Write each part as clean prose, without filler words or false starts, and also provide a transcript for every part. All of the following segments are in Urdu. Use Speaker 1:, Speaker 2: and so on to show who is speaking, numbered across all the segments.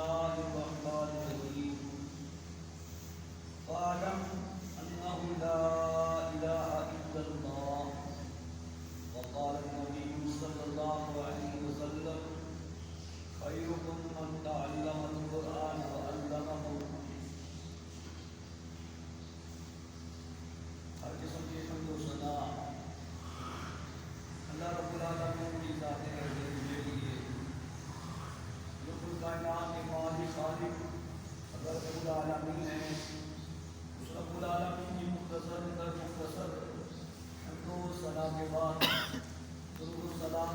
Speaker 1: الله الرحمن الرحيم فاعلم أنه لا إله إلا الله وقال النبي صلى الله عليه وسلم خيركم من تعلم القرآن وعلمه. ہر قسم کی حمد و ثنا اللہ رب العالمین کی ذات اقدس کے لیے جو کل کائنات کے مالک خالق رب العالمین ہے. اس رب العالمین کی مختصر حمد و ثنا کے بعد درود و سلام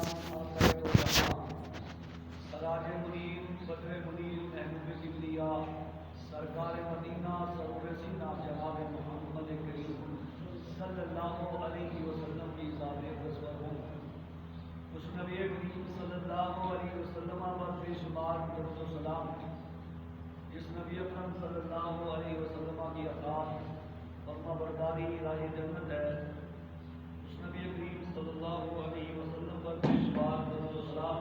Speaker 1: سراج منیر بدر منیر محبوب کبریا سرکار مدینہ سرور سینہ جناب محمد کریم صلی اللہ علیہ وسلم کی ذات اقدس پر ہوں. اس نبی کریم صلی اللہ علیہ وسلم پر بے شمار درود و سلام جس نبی اکرم صلی اللہ علیہ وسلم کی اطاعت اور فرمانبرداری راہ جنت ہے. اس نبی کریم صلی اللہ علیہ وسلم پر بے شمار درود و سلام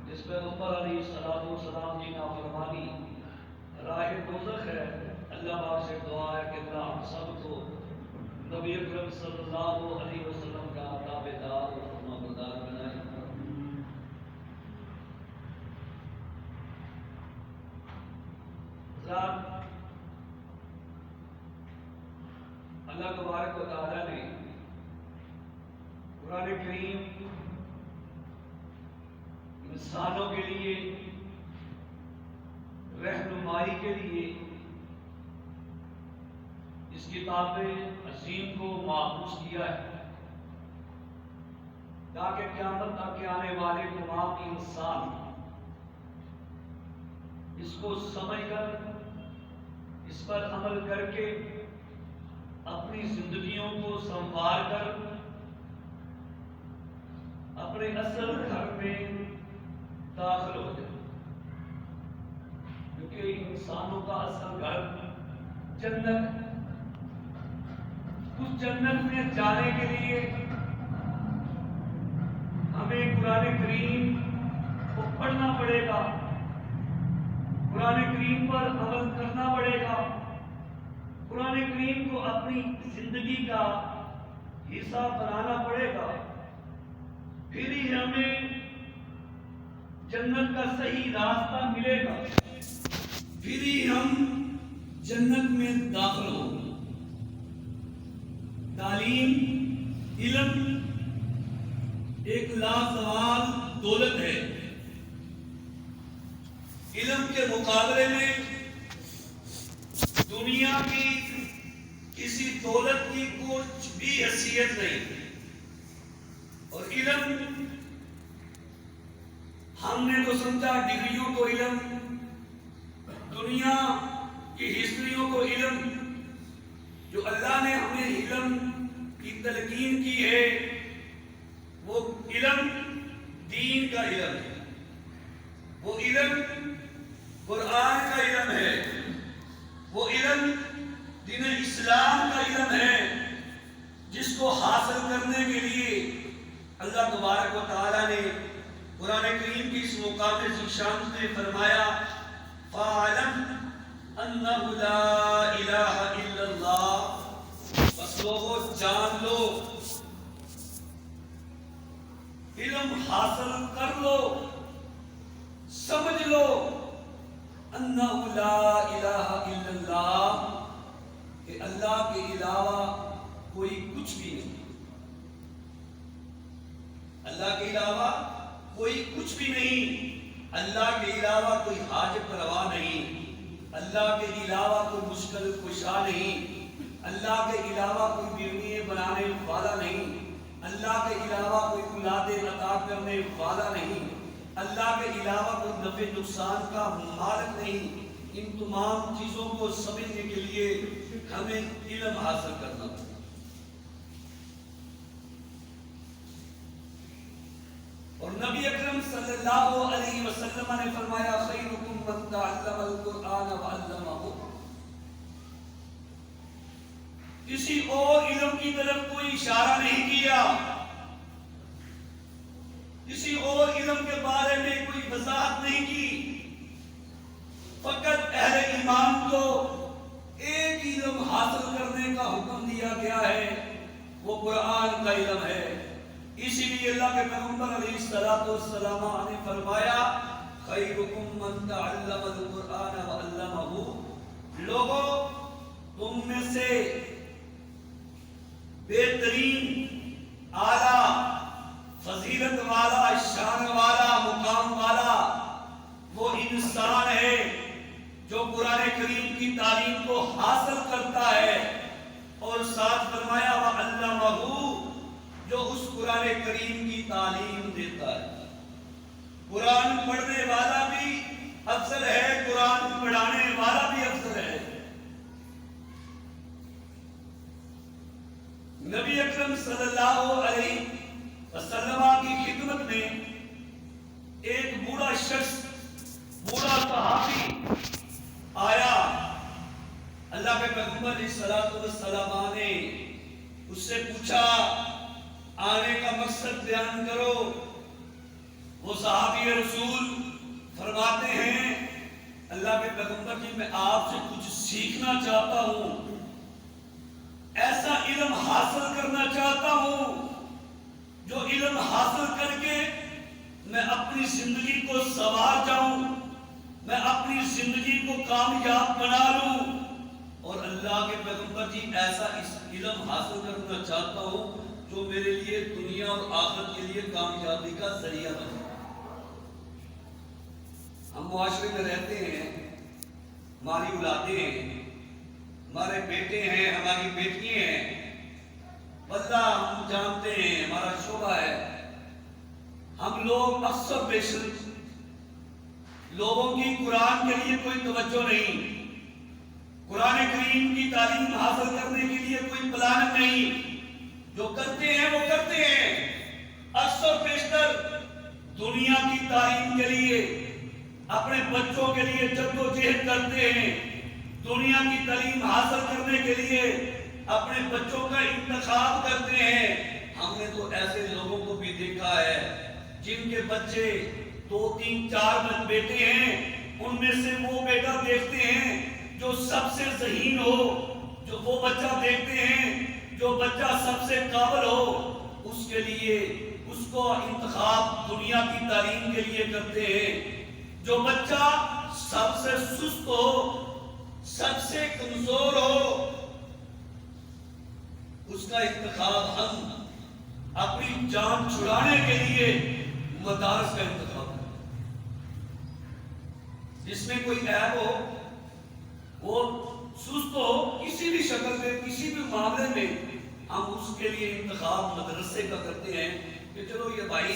Speaker 1: جس پیغمبر علیہ السلام کی نافرمانی راہ دوزخ ہے. اللہ پاک سے دعا ہے کہ اللہ ہم سب کو نبی اکرم صلی اللہ علیہ وسلم کا تابعدار اور فرمانبردار بنائے. اللہ تبارک و تعالیٰ نے قرآن کریم انسانوں کے لیے رہنمائی کے لیے اس کتاب عظیم کو محفوظ کیا ہے تاکہ قیامت تک کے آنے والے تمام انسان اس کو سمجھ کر اس پر عمل کر کے اپنی زندگیوں کو سنوار کر اپنے اصل گھر میں داخل ہو جائے. کیونکہ انسانوں کا اصل گھر جنت. اس جنت میں جانے کے لیے ہمیں قرآن کریم کو پڑھنا پڑے گا, قرآن کریم پر عمل کرنا پڑے گا, قرآن کریم کو اپنی زندگی کا حصہ بنانا پڑے گا. پھر ہی ہمیں جنت کا صحیح راستہ ملے گا, پھر ہی ہم جنت میں داخل ہوں گے. تعلیم علم ایک لازوال دولت ہے. علم کے مقابلے میں دنیا کی کسی دولت کی کچھ بھی حیثیت نہیں. اور علم ہم نے تو سمجھا ڈگریوں کو علم, دنیا کی ہسٹریوں کو علم. جو اللہ نے ہمیں علم کی تلقین کی ہے وہ علم دین کا علم ہے, وہ علم قرآن کا علم ہے, وہ علم دین اسلام کا علم ہے جس کو حاصل کرنے کے لیے اللہ تبارک و تعالیٰ نے قرآن کریم کی اس مقدس شان میں فرمایا فَاعْلَمْ أَنَّهُ لَا إِلَٰهَ إِلَّا اللَّهُ. بس لوگوں جان لو, علم حاصل کر لو, سمجھ لو أَنَّهُ لَا إِلَٰهَ إِلَّا اللَّهُ کہ اللہ کے علاوہ کوئی کچھ بھی نہیں. اللہ کے علاوہ کوئی کچھ بھی نہیں. اللہ کے علاوہ کوئی حاجت روا نہیں. اللہ کے علاوہ کوئی مشکل کشا نہیں. اللہ کے علاوہ کوئی بیوی بنانے والا نہیں. اللہ کے علاوہ کوئی اولاد عطا کرنے والا نہیں. اللہ کے علاوہ کوئی نفع نقصان کا مالک نہیں. ان تمام چیزوں کو سمجھنے کے لیے ہمیں علم حاصل کرنا ہوگا. اور نبی اکرم صلی اللہ علیہ وسلم نے فرمایا خیرکم من تعلم القرآن وعلمہ. کسی اور علم کی طرف کوئی اشارہ نہیں کیا, کسی اور علم کے بارے میں کوئی وضاحت نہیں کی. وہ قرآن کا علم ہے۔ اسی لیے اللہ کے پیغمبر علیہ السلام نے فرمایا خیرکم من تعلم القرآن وعلمہ، لوگوں تم میں سے بہترین، اعلیٰ، فضیلت والا، شان والا، مقام والا وہ انسان ہے جو قرآن کریم کی تعلیم کو حاصل کرتا ہے، اور ساتھ فرمایا وعلمہ، جو اس قرآن کریم کی تعلیم دیتا ہے۔ قرآن پڑھنے والا بھی افضل ہے، قرآن پڑھانے والا بھی افضل ہے۔ نبی اکرم صلی اللہ علیہ وسلم کی خدمت میں ایک بوڑھا شخص، بوڑھا صحابی آیا۔ اللہ کے پیغمبر علیہ السلام نے اس سے پوچھا آنے کا مقصد بیان کرو۔ وہ صحابی رسول فرماتے ہیں اللہ کے پیغمبر جی میں آپ سے کچھ سیکھنا چاہتا ہوں، ایسا علم حاصل کرنا چاہتا ہوں جو علم حاصل کر کے میں اپنی زندگی کو سنوار جاؤں، میں اپنی زندگی کو کامیاب بنا لوں۔ اور اللہ کے پیغمبر جی ایسا اس علم حاصل کرنا چاہتا ہوں جو میرے لیے دنیا اور آخرت کے لیے کامیابی کا ذریعہ بنے۔ ہم معاشرے میں رہتے ہیں، ہماری اولادیں ہیں، ہمارے بیٹے ہیں، ہماری بیٹیاں ہیں، واللہ ہم جانتے ہیں ہمارا شعبہ ہے، ہم لوگ اکثر بیشتر لوگوں کی قرآن کے لیے کوئی توجہ نہیں، قرآن کریم کی تعلیم حاصل کرنے کے لیے کوئی پلان نہیں، جو کرتے ہیں وہ کرتے ہیں، اکثر بیشتر دنیا کی تعلیم کے لیے اپنے بچوں کے لیے جدوجہد کرتے ہیں، دنیا کی تعلیم حاصل کرنے کے لیے اپنے بچوں کا انتخاب کرتے ہیں۔ ہم نے تو ایسے لوگوں کو بھی دیکھا ہے جن کے بچے 2 3 4 بیٹے ہیں، ان میں سے وہ بیٹا دیکھتے ہیں جو سب سے ذہین ہو، جو وہ بچہ دیکھتے ہیں جو بچہ سب سے قابل ہو، اس کے لیے اس کو انتخاب دنیا کی تعلیم کے لیے کرتے ہیں۔ جو بچہ سب سے سست ہو، سب سے کمزور ہو، اس کا انتخاب ہم اپنی جان چھڑانے کے لیے مدارس کا انتخاب کریں۔ جس میں کوئی عیب ہو، وہ سست ہو، کسی بھی شکل میں، کسی بھی معاملے میں، ہم اس کے لیے انتخاب مدرسے کا کرتے ہیں کہ چلو یہ بھائی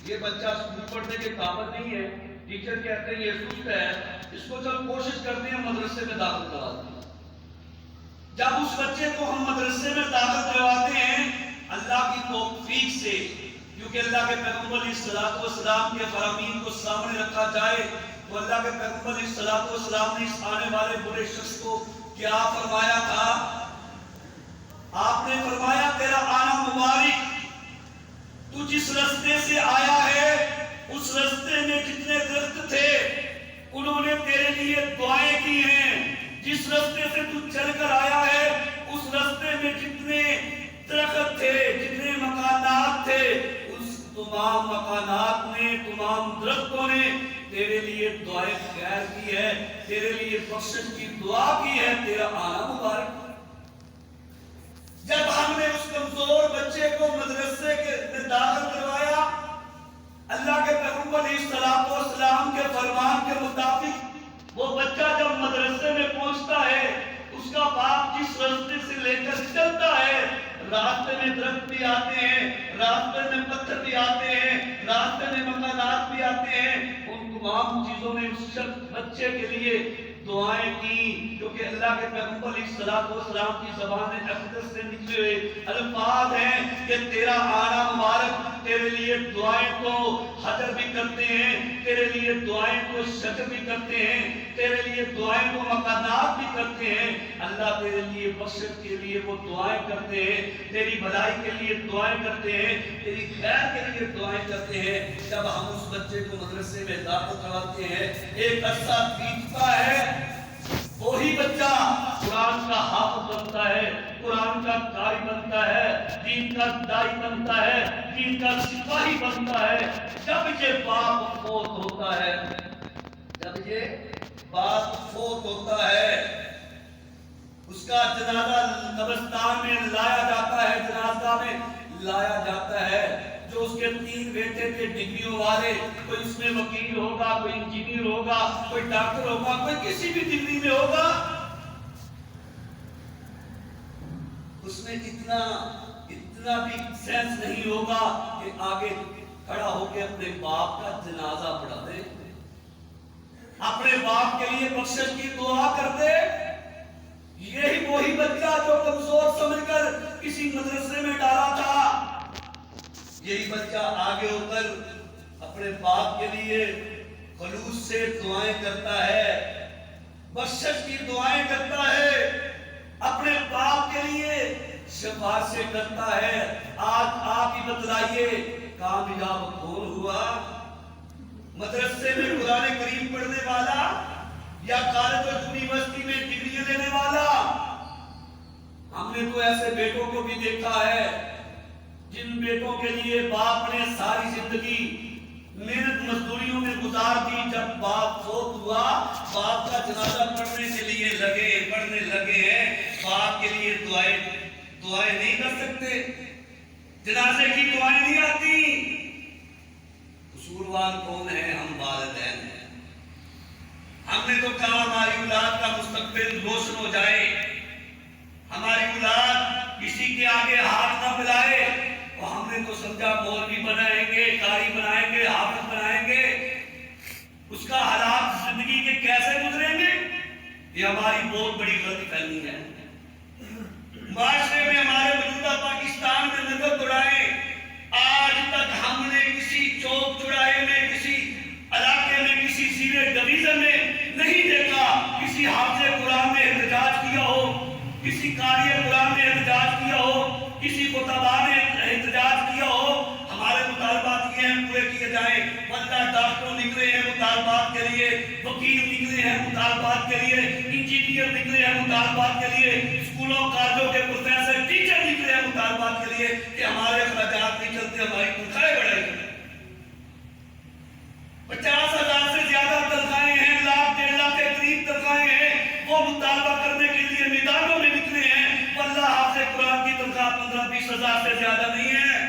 Speaker 1: یہ بچہ اسکول پڑھنے کے قابل نہیں ہے، ٹیچر کہتے ہیں یہ سست ہے، اس کو چل کوشش کرتے ہیں مدرسے میں داخل کرواتے ہیں۔ جب اس بچے کو ہم مدرسے میں داخل کرواتے ہیں اللہ کی توفیق سے، کیونکہ اللہ کے پیغمبر علیہ السلام کے فرامین کو سامنے رکھا جائے تو اللہ کے پیغمبر علیہ السلام نے اس آنے والے برے شخص کو کیا فرمایا تھا؟ آپ نے فرمایا تیرا آنا مبارک، تو جس رستے سے آیا ہے اس رستے میں جتنے درخت تھے انہوں نے تیرے لیے دعائیں کی ہیں، جس رستے سے تو چل کر آیا ہے اس رستے میں جتنے درخت تھے، جتنے مکانات تھے، اس تمام مکانات نے، تمام درختوں نے تیرے لیے دعائیں خیر کی ہے، تیرے لیے بخشش کی دعا کی ہے، تیرا آنا مبارک۔ جب ہم نے اس کمزور بچے کو مدرسے میں داخل کروایا، اللہ کے پیغمبر علیہ السلام کے فرمان کے مطابق وہ بچہ جب مدرسے میں پہنچتا ہے، اس کا باپ جس راستے سے لے کر چلتا ہے، راستے میں درخت بھی آتے ہیں، راستے میں پتھر بھی آتے ہیں، راستے میں مکانات بھی آتے ہیں، ان تمام چیزوں نے اس شخص بچے کے لیے دعائیں کی، کیونکہ اللہ کے پیغمبر علیہ السلام کی زبان اقدس سے نکلے ہوئے الفاظ ہیں کہ تیرا آنا مبارک، تیرے لیے دعائیں تو حجر بھی کرتے ہیں، تیرے لیے دعائیں تو شجر بھی کرتے ہیں، تیرے لیے دعائیں تو مکانات بھی کرتے ہیں، اللہ تیرے لیے بخشش کے لیے وہ دعائیں کرتے ہیں، تیری بھلائی کے لیے دعائیں کرتے ہیں، تیری خیر کے لیے دعائیں کرتے ہیں۔ جب ہم اس بچے کو مدرسے میں داخل کرواتے ہیں، ایک عرصہ بیتتا ہے، وہی بچہ قرآن کا حافظ بنتا ہے، قرآن کا قاری بنتا ہے، دین کا دائی بنتا ہے، دین کا سپاہی بنتا ہے، جب یہ باپ فوت ہوتا ہے، جب یہ باپ فوت ہوتا ہے، اس کا جنازہ قبرستان میں لایا جاتا ہے، جنازہ میں لایا جاتا ہے۔ جو اس کے 3 بیٹے تھے ڈگریوں والے، کوئی اس میں وکیل ہوگا، کوئی انجینئر ہوگا، کوئی ڈاکٹر ہوگا، کوئی کسی بھی ڈگری میں ہوگا، اس میں اتنا بھی سینس نہیں ہوگا کہ آگے کھڑا ہو کے اپنے باپ کا جنازہ پڑھا دے، اپنے باپ کے لیے بخشش کی دعا کر دے۔ یہی وہی بچہ جو کمزور سمجھ کر کسی مدرسے میں ڈالا تھا، یہی بچہ آگے ہو کر اپنے باپ کے لیے خلوص سے دعائیں کرتا ہے، بخشش کی دعائیں کرتا ہے، اپنے باپ کے لیے سفارشیں کرتا ہے۔ آج آپ ہی بتلائیے کامیاب کون ہوا؟ مدرسے میں قرآن کریم پڑھنے والا یا کالج اور یونیورسٹی میں ڈگریاں لینے والا؟ ہم نے تو ایسے بیٹوں کو بھی دیکھا ہے جن بیٹوں کے لیے باپ نے ساری زندگی محنت مزدوریوں میں گزار دی، جب باپ فوت ہوا باپ کا جنازہ پڑھنے کے لیے پڑھنے لگے ہیں، باپ کے لیے دعائیں نہیں کر سکتے، جنازے کی دعائیں نہیں آتی۔ قصوروار کون ہے؟ ہم والدین ہیں۔ ہم نے تو کہا ہماری اولاد کا مستقبل روشن ہو جائے، ہماری اولاد کسی کے آگے ہاتھ نہ ملائے، اور ہم نے تو سمجھا مولوی بنائیں گے، قاری بنائیں گے، حافظ بنائیں گے، اس کا حالات زندگی کے کیسے گزریں گے؟ یہ ہماری بہت بڑی غلط فہمی ہے۔ معاشرے میں ہمارے موجودہ پاکستان میں نظر دوڑائیں، آج تک ہم نے کسی چوک چوراہے میں، کسی علاقے میں، کسی سیویج ڈویژن میں نہیں دیکھا کسی حافظ قرآن نے احتجاج کیا ہو، کسی قاری قرآن نے احتجاج کیا ہو، کسی خطبہ نے احتجاج کیا ہو۔ ہمارے مطالبات یہ ہیں پورے کیے جائیں، واللہ ڈاکٹر نکلے ہیں مطالبات کے لیے، وکیل نکلے ہیں مطالبات کے لیے، انجینئر نکلے ہیں مطالبات کے لیے، اسکولوں کالجوں کے پروفیسر ٹیچر نکلے ہیں مطالبات کے لیے کہ ہمارے اخراجات نہیں چلتے، ہماری تنخواہیں بڑھائی جائیں۔ 50,000 سے زیادہ تنخواہیں ہیں، 1,00,000 کے قریب تنخواہیں ہیں، وہ مطالبہ کرنے کے لیے میدانوں میں نکلے ہیں۔ واللہ حافظ قرآن کی تنخواہ 15-20 ہزار سے زیادہ نہیں ہے،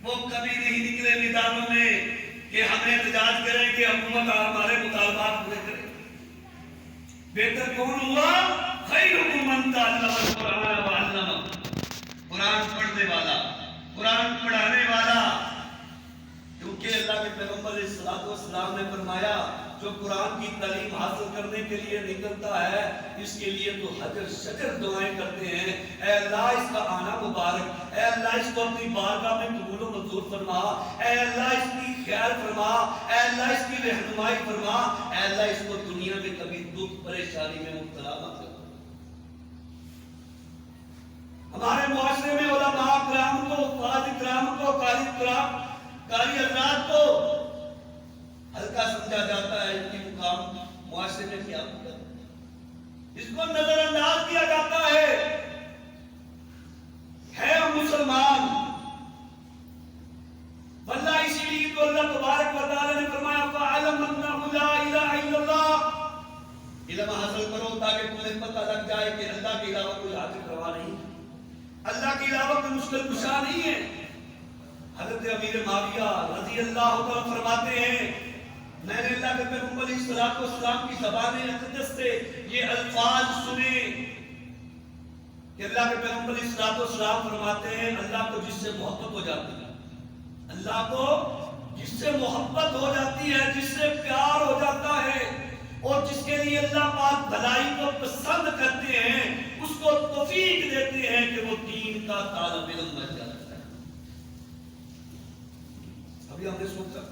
Speaker 1: وہ کبھی نہیں نکلے میدانوں میں کہ ہم احتجاج کریں کہ حکومت ہمارے مطالبات پورے کرے۔ بہتر کون ہوا؟ خیرکم من تعلم القرآن وعلمہ، قرآن پڑھنے والا، قرآن پڑھانے والا، کیونکہ اللہ کے پیغمبر علیہ السلام نے فرمایا جو قرآن کی تعلیم حاصل کرنے کے لیے نکلتا ہے اس کے لیے تو حجر شجر دعائیں کرتے ہیں، اے اللہ اس کا آنا مبارک، اے اللہ اس کو اپنی بارگاہ میں قبول و منظور فرما، اے اللہ اس کی خیر فرما، اے اللہ اس کی رہنمائی فرما، اے اللہ اس کو دنیا میں کبھی دکھ پریشانی میں مبتلا نہ کر۔ ہمارے معاشرے میں علماء کرام کو، قاضی کرام کو، قاری حضرات کو ہلکا سمجھا جاتا ہے، ان کی مقام معاشرے میں کیا ہوتا ہے، اس کو نظر انداز کیا جاتا ہے ہم مسلمان۔ واللہ اسی لیے تو اللہ تبارک و تعالی نے فرمایا فَعَلَمْ أَنَّهُ لَا إِلَهَ إِلَّا اللَّهُ، علم حاصل کرو تاکہ تمہیں پتہ لگ جائے کہ اللہ کے علاوہ کوئی حاجت روا نہیں، اللہ کے علاوہ کوئی مشکل کشا نہیں ہے۔ حضرت امیر معاویہ رضی اللہ عنہ فرماتے ہیں میں نے اللہ کے پیغمبر علیہ السلام کی زبان اقدس سے یہ الفاظ سنے کہ اللہ کے پیغمبر علیہ السلام فرماتے ہیں اللہ کو جس سے محبت ہو جاتی ہے، اللہ کو جس سے محبت ہو جاتی ہے، جس سے پیار ہو جاتا ہے اور جس کے لیے اللہ پاک بھلائی کو پسند کرتے ہیں، اس کو توفیق دیتے ہیں کہ وہ دین کا طالب علم بن جاتا ہے۔ ابھی ہم نے سوچا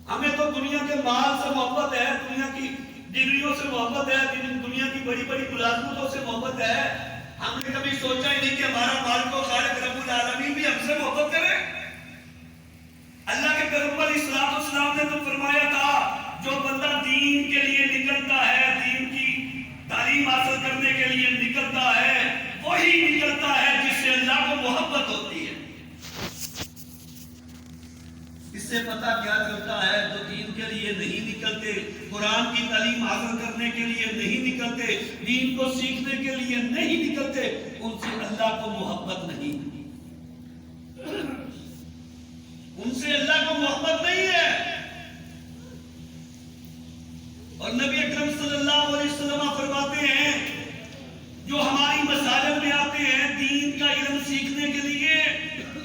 Speaker 1: ہمیں تو دنیا کے مال سے محبت ہے، دنیا کی ڈگریوں سے محبت ہے، دنیا کی بڑی بڑی ملازمتوں سے محبت ہے، ہم نے کبھی سوچا ہی نہیں کہ ہمارا مالک و خالق رب العالمین بھی ہم سے محبت کرے۔ اللہ کے پیغمبر علیہ السلام نے تو فرمایا تھا جو بندہ دین کے لیے نکلتا ہے، دین کی تعلیم
Speaker 2: تعلیم حاصل کرنے کے لیے نکلتا ہے وہی نکلتا ہے جس سے اللہ کو محبت ہوتی ہے۔ اس سے پتہ کیا چلتا ہے؟ جو دین کے لیے نہیں نکلتے، قرآن کی تعلیم حاصل کرنے کے لیے نہیں نکلتے، دین کو سیکھنے کے لیے نہیں نکلتے، ان سے اللہ کو محبت نہیں، ان سے اللہ کو محبت نہیں ہے۔ اور نبی اکرم صلی اللہ علیہ وسلم فرماتے ہیں جو ہماری مساجد میں آتے ہیں دین کا علم سیکھنے کے لیے،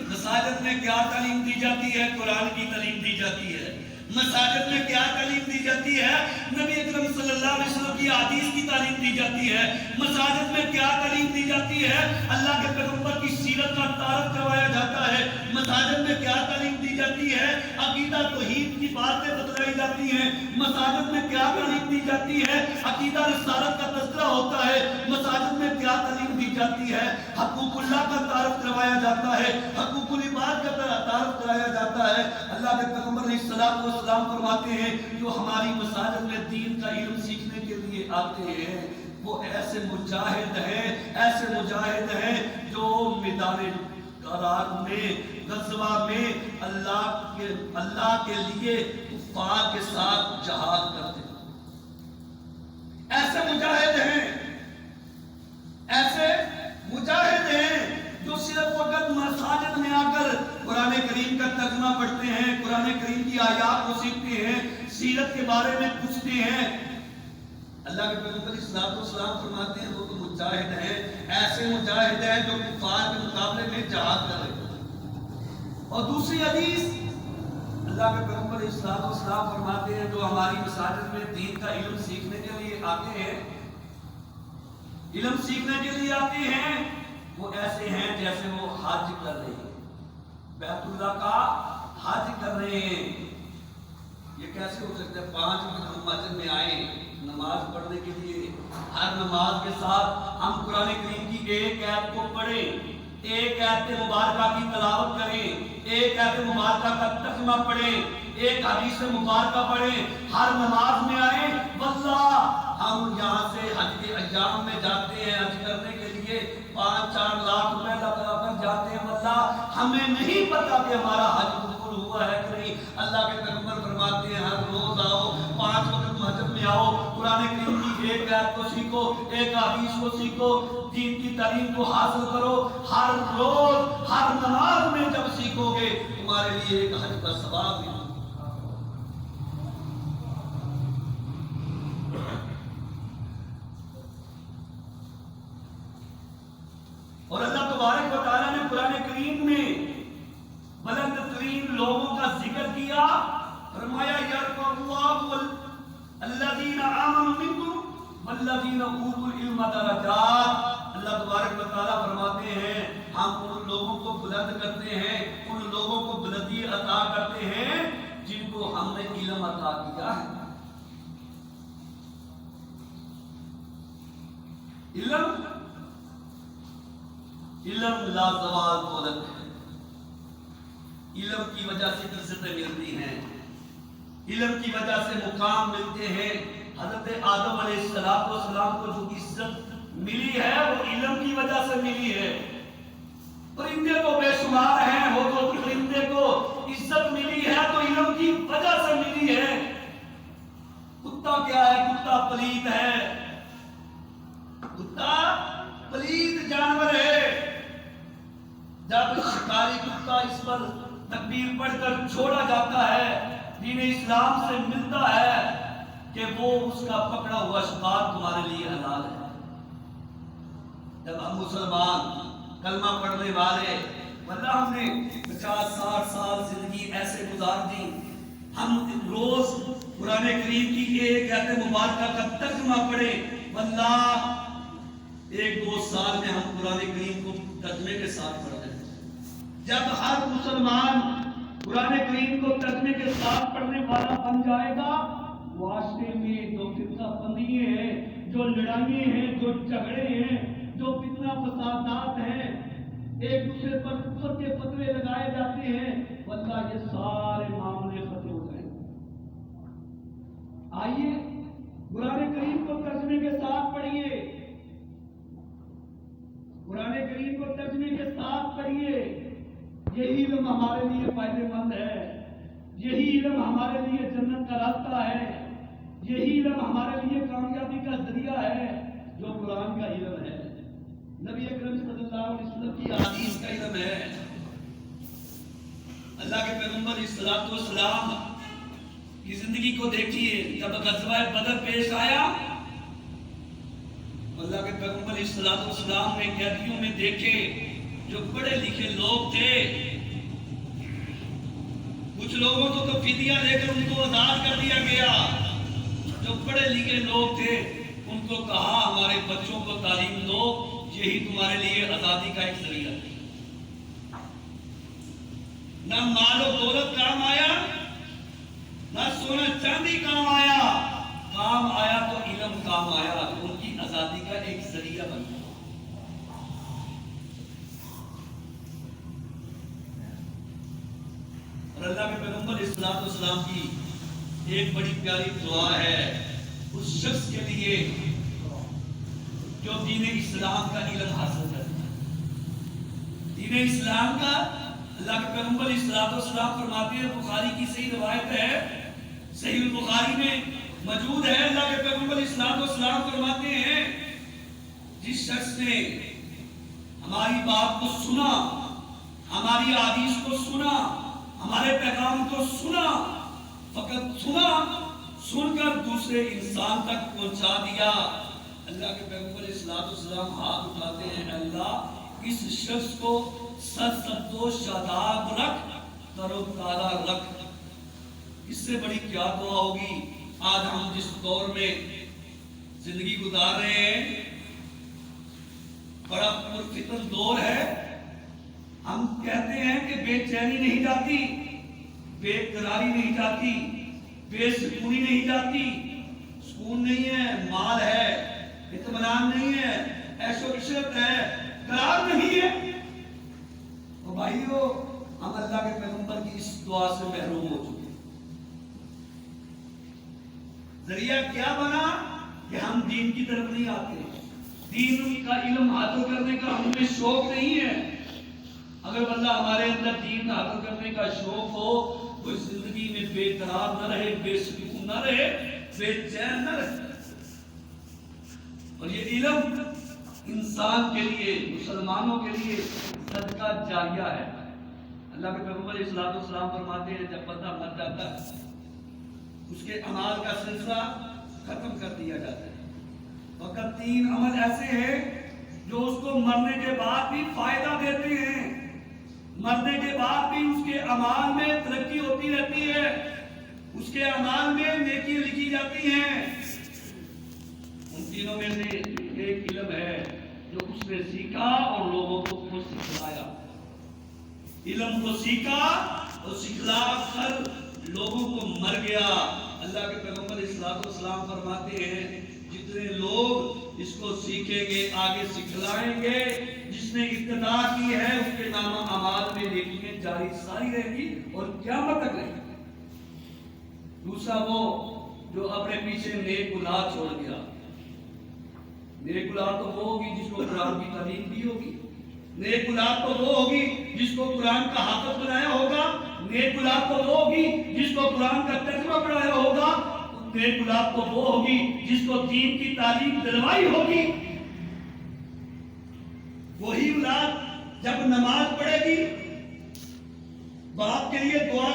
Speaker 2: مساجد میں کیا تعلیم دی جاتی ہے؟ قرآن کی تعلیم دی جاتی ہے۔ مساجد میں کیا تعلیم دی جاتی ہے؟ نبی اکرم صلی اللہ علیہ وسلم کی حدیث کی تعلیم دی جاتی ہے۔ مساجد میں کیا تعلیم دی جاتی ہے؟ اللہ کے پیغمبر کی سیرت کا تعارف کروایا جاتا ہے۔ مساجد میں کیا تعلیم دی جاتی ہے؟ عقیدہ توحید کی باتیں بتلائی جاتی ہیں۔ مساجد میں کیا تعلیم دی جاتی ہے؟ عقیدہ رسالت کا تذکرہ ہوتا ہے۔ مساجد میں کیا تعلیم دی جاتی ہے؟ حقوق اللہ کا تعارف کروایا جاتا ہے، حقوق العباد کا تعارف کرایا جاتا ہے۔ اللہ کے پیغمبر علیہ الصلوۃ والسلام فرماتے ہیں جو ہماری مساجد میں دین کا علم سیکھنے کے لیے آتے ہیں وہ ایسے مجاہد ہیں جو میدان قرار میں غزوہ میں اللہ کے لیے کفار کے ساتھ جہاد کرتے ہیں۔ ایسے مجاہد ہیں جو صرف وقت مساجد میں آ کر قرآن کریم کا ترجمہ پڑھتے ہیں، قرآن کریم کی آیات کو سیکھتے ہیں، سیرت کے بارے میں پوچھتے ہیں۔ اللہ کے پیغمبر علیہ الصلوۃ والسلام فرماتے ہیں وہ تو مجاہد ہیں، ایسے مجاہد ہیں جو کفار کے مقابلے میں جہاد کر رہے ہیں۔ اور دوسری حدیث اللہ کے پیغمبر علیہ الصلوۃ والسلام فرماتے ہیں جو ہماری مساجد میں دین کا علم سیکھنے کے لیے آتے ہیں، وہ ایسے ہیں جیسے وہ حج کر رہے ہیں، بیت اللہ کا حج کر رہے ہیں۔ یہ کیسے ہو سکتا ہے؟ 5 وقت ہم مسجد میں آئیں نماز پڑھنے کے لیے، ہر نماز کے ساتھ ہم قرآن کریم کی ایک آیت کو پڑھیں، ایک آیت مبارکہ کی تلاوت کریں، ایک آیت مبارکہ کا ترجمہ پڑھیں، ایک حدیث مبارکہ پڑھیں، ہر نماز میں آئیں۔ واللہ ہم یہاں سے حج کے ایام میں جاتے ہیں حج کرنے کے لیے 5-4 لاکھ روپے لگا کر جاتے ہیں، واللہ ہمیں نہیں پتا کہ ہمارا حج قبول ہوا ہے کہ نہیں۔ اللہ کے پیغمبر فرماتے ہیں ہر روز آؤ، 5 وقت مسجد میں آؤ، قرآن کریم کی ایک آیت کو سیکھو، ایک حدیث کو سیکھو، دین کی تعلیم کو حاصل کرو۔ ہر روز ہر نماز میں جب سیکھو گے تمہارے لیے ایک حج کا ثواب ملے۔ اور اللہ تبارک و تعالیٰ نے قرآن کریم میں بلند ترین لوگوں کا ذکر کیا، فرمایا یرفع اللہ الذین آمنوا منکم والذین اوتوا العلم درجات۔ اللہ تبارک و تعالیٰ فرماتے ہیں ہم ان لوگوں کو بلند کرتے ہیں، ان لوگوں کو بلندی عطا کرتے ہیں جن کو ہم نے علم عطا کیا ہے۔ علم لازوال دولت ہے، علم کی وجہ سے عزتیں ملتی ہیں، علم کی وجہ سے مقام ملتے ہیں۔ حضرت آدم علیہ السلام کو جو عزت ملی ہے وہ علم کی وجہ سے ملی ہے۔ پرندے تو بے شمار ہیں، وہ تو پرندے کو عزت ملی ہے تو علم کی وجہ سے ملی ہے۔ کتا کیا ہے؟ کتا پلید ہے، کتا پلید جانور ہے۔ جب شکاری کتا اس پر تکبیر پڑھ کر چھوڑا جاتا ہے، دین اسلام سے ملتا ہے کہ وہ اس کا پکڑا ہوا شکار تمہارے لیے حلال ہے۔ جب ہم مسلمان کلمہ پڑھنے والے، ورنہ ہم نے 50-60 سال زندگی ایسے گزار دی، ہم روز قرآن کریم کی ایک آیت مبارکہ کا ترجمہ پڑھیں، واللہ 1-2 سال میں ہم قرآن کریم کو ترجمے کے ساتھ پڑھ لیں۔ جب ہر مسلمان قرآن کریم کو ترجمے کے ساتھ پڑھنے والا بن جائے گا، معاشرے میں جو فرقہ بندیاں ہیں، جو لڑائیاں ہیں، جو جھگڑے ہیں، جو فتنہ فسادات ہیں، ایک دوسرے پر کفر کے فتوے لگائے جاتے ہیں، واللہ یہ سارے معاملے ختم ہو جائیں۔ آئیے قرآن کریم کو ترجمے کے ساتھ پڑھیے۔
Speaker 1: پڑھیے، یہی علم ہمارے لیے فائدے مند ہے، یہی علم ہمارے لیے جنت کا راستہ ہے، یہی علم ہمارے لیے کامیابی کا ذریعہ ہے، جو قرآن کا علم ہے، نبی اکرم صلی اللہ علیہ وسلم کی
Speaker 2: حدیث کا علم ہے۔ اللہ کے پیغمبر علیہ الصلوۃ والسلام کی زندگی کو دیکھیے، جب غزوہ بدر پیش آیا، اللہ کے پیغمبر علیہ الصلوۃ والسلام نے قیدیوں میں دیکھے جو پڑھے لکھے لوگ تھے، کچھ لوگوں کو تو فدیہ دے کر ان کو آزاد کر دیا گیا، جو پڑھے لکھے لوگ تھے ان کو کہا ہمارے بچوں کو تعلیم دو، یہی تمہارے لیے آزادی کا ایک ذریعہ ہے۔ نہ مال و دولت کام آیا، نہ سونا چاندی کام آیا، کام آیا تو علم کام آیا، ان کی آزادی کا ایک ذریعہ بن گیا۔ اور اللہ کے پیغمبر علیہ الصلوۃ والسلام کی ایک بڑی پیاری دعا ہے اس شخص کے لیے جو دین اسلام کا علم حاصل کرتا ہے۔ دین اسلام کا اللہ کے پیغمبر علیہ الصلوۃ والسلام فرماتے ہیں، بخاری کی صحیح روایت ہے، صحیح البخاری میں موجود ہے، اللہ کے پیغمبر علیہ الصلوۃ والسلام فرماتے ہیں جس شخص نے ہماری بات کو سنا، ہماری حدیث کو سنا، ہمارے پیغام کو سنا، فقط سنا، سن کر دوسرے انسان تک پہنچا دیا، اللہ کے پیغمبر علیہ الصلوۃ والسلام ہاتھ اٹھاتے ہیں، اللہ اس شخص کو سرسبز و شاداب رکھ، تر و تازہ رکھ۔ اس سے بڑی کیا دعا ہوگی؟ آج ہم جس دور میں زندگی گزار رہے ہیں، بڑا پرفتن دور ہے، ہم کہتے ہیں کہ بے چینی نہیں جاتی، بے قراری نہیں جاتی، بے سکونی نہیں جاتی، سکون نہیں ہے، مال ہے، اطمینان نہیں ہے، عیش و عشرت ہے، قرار نہیں ہے۔ تو بھائیو، ہم اللہ کے پیغمبر کی اس دعا سے محروم ہو چکے۔ ذریعہ کیا بنا کہ ہم دین کی طرف نہیں آتے، دین کا علم حاصل کرنے کا ہمیں شوق نہیں ہے۔ اگر بندہ ہمارے اندر دین حاصل کرنے کا شوق ہو، وہ زندگی میں بے قرار نہ رہے، بے سکون نہ رہے، بے چین نہ رہے۔ اور یہ علم انسان کے لیے، مسلمانوں کے لیے صدقہ جاریہ ہے۔ اللہ کے پیغمبر علیہ الصلوۃ والسلام فرماتے ہیں جب بندہ مر جاتا ہے، اس کے اعمال کا سلسلہ ختم کر دیا جاتا ہے۔ فقط 3 عمل ایسے ہیں جو اس کو مرنے کے بعد بھی فائدہ دیتے ہیں، مرنے کے بعد بھی اس کے اعمال میں ترقی ہوتی رہتی ہے، اس کے اعمال میں نیکی لکھی جاتی ہیں۔ ان تینوں میں سے ایک علم ہے جو اس نے سیکھا اور لوگوں کو سکھلایا۔ علم کو سیکھا اور سکھلا کر لوگوں کو مر گیا۔ اللہ کے پیغمبر علیہ الصلوۃ والسلام فرماتے ہیں جتنے لوگ اس کو سیکھیں گے، آگے سکھلائیں گے، جس نے ابتدا کی ہے اس کے نام اعمال میں نیکیاں جاری ساری رہیں گی اور قیامت تک رہیں گی۔ دوسرا وہ جو اپنے پیچھے نیک اولاد چھوڑ گیا۔ نیک اولاد تو وہ ہوگی جس کو قرآن کی تعلیم دی ہوگی، نیک اولاد تو وہ ہوگی جس کو قرآن کا حافظ بنایا ہوگا، نیک اولاد تو وہ ہوگی جس کو قرآن کا ترجمہ پڑھایا ہوگا، نیک اولاد تو وہ ہوگی جس کو دین کی تعلیم دلوائی ہوگی۔ وہی اولاد جب نماز پڑھے گی، باپ کے لیے دعا